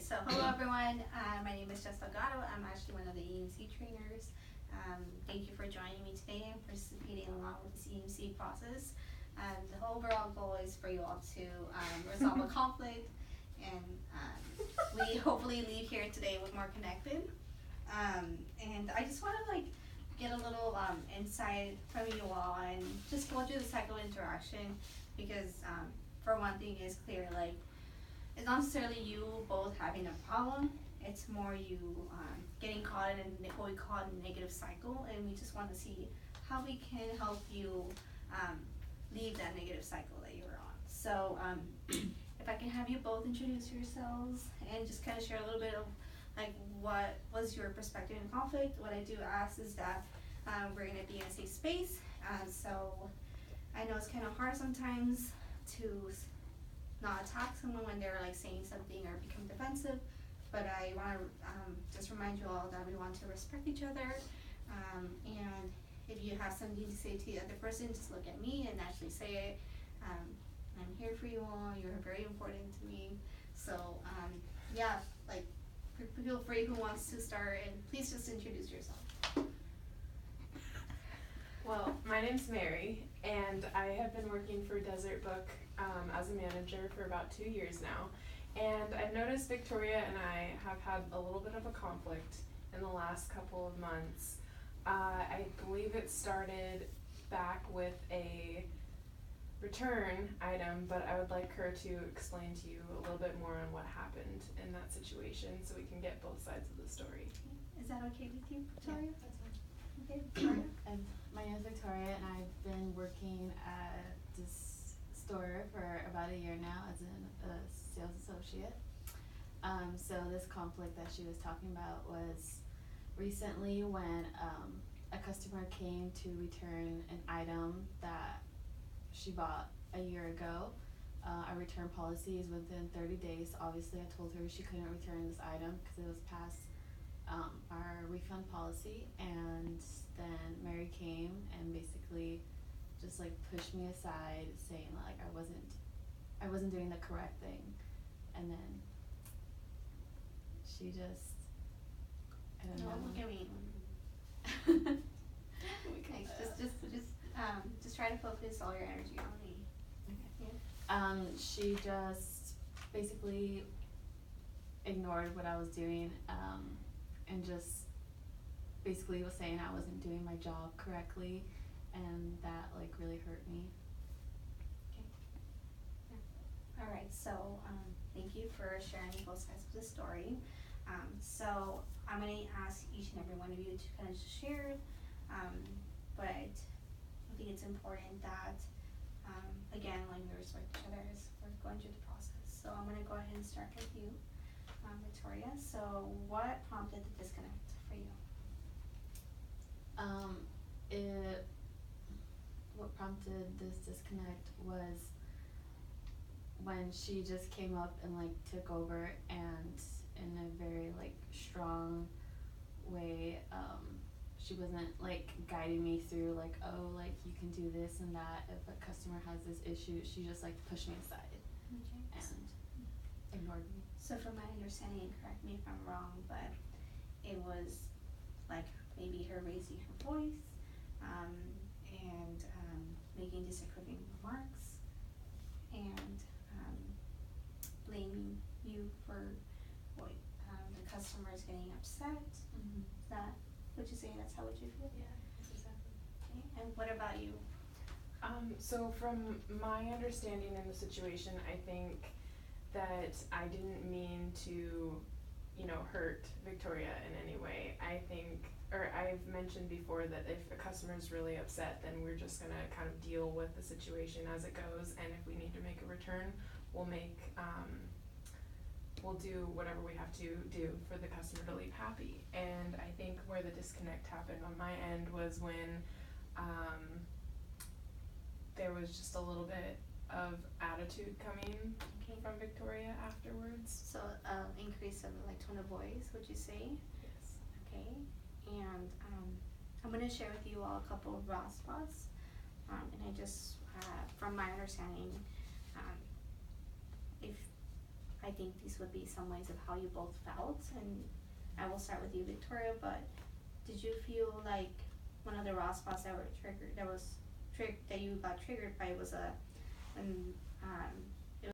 So hello everyone, my name is Jess Delgado. I'm actually one of the EMC trainers. Thank you for joining me today and participating along with this EMC process. The overall goal is for you all to resolve a conflict, and we hopefully leave here today with more connected. And I just want to get a little insight from you all and just go through the cycle of interaction, because for one thing is clear, it's not necessarily you both having a problem, it's more you getting caught in what we call a negative cycle, and we just want to see how we can help you leave that negative cycle that you're on. So if I can have you both introduce yourselves and just kind of share a little bit of what was your perspective in conflict. What I do ask is that we're going to be in a safe space, so I know it's kind of hard sometimes to not attack someone when they're saying something or become defensive, but I want to just remind you all that we want to respect each other, and if you have something to say to the other person, just look at me and actually say it. I'm here for you all, you're very important to me. So feel free, who wants to start, and please just introduce yourself. Well, my name's Mary, and I have been working for Desert Book as a manager for about 2 years now. And I've noticed Victoria and I have had a little bit of a conflict in the last couple of months. I believe it started back with a return item, but I would like her to explain to you a little bit more on what happened in that situation so we can get both sides of the story. Is that okay with you, Victoria? Yeah, that's fine. Okay, Victoria? And my name is Victoria, and I've been working at this store for about a year now as a sales associate. So this conflict that she was talking about was recently when a customer came to return an item that she bought a year ago. Our return policy is within 30 days. Obviously, I told her she couldn't return this item because it was past our refund policy, and then Mary came and basically just pushed me aside, saying I wasn't doing the correct thing, and then she just, I don't know. Look at me. Just try to focus all your energy on me. Okay. Yeah. She just basically ignored what I was doing, and just basically was saying I wasn't doing my job correctly, and that really hurt me. Okay. Yeah. All right. So thank you for sharing both sides of the story. So I'm going to ask each and every one of you to kind of share, but I think it's important that again, we respect each other as we're going through the process. So I'm going to go ahead and start with you, Victoria. So what prompted the disconnect for you? What prompted this disconnect was when she just came up and took over, and in a very strong way, she wasn't guiding me through you can do this and that. If a customer has this issue, she just pushed me aside. Okay. And ignored me. So from my understanding, and correct me if I'm wrong, but it was maybe her raising her voice, and making disapproving remarks, and blaming you for what the customers getting upset. Mm-hmm. Is that what you say? That's how would you feel? Yeah, that's exactly. Okay. And what about you? So from my understanding in the situation, I think that I didn't mean to, hurt Victoria in any way. I think, or I've mentioned before, that if a customer is really upset, then we're just gonna kind of deal with the situation as it goes, and if we need to make a return, we'll do whatever we have to do for the customer to leave happy. And I think where the disconnect happened on my end was when there was just a little bit of attitude coming from Victoria afterwards. So increase of tone of voice, would you say? Yes. Okay. And I'm going to share with you all a couple of raw spots, and I just from my understanding, if I I think these would be some ways of how you both felt, and I will start with you, Victoria, but did you feel like one of the raw spots that were triggered, that you got triggered by was when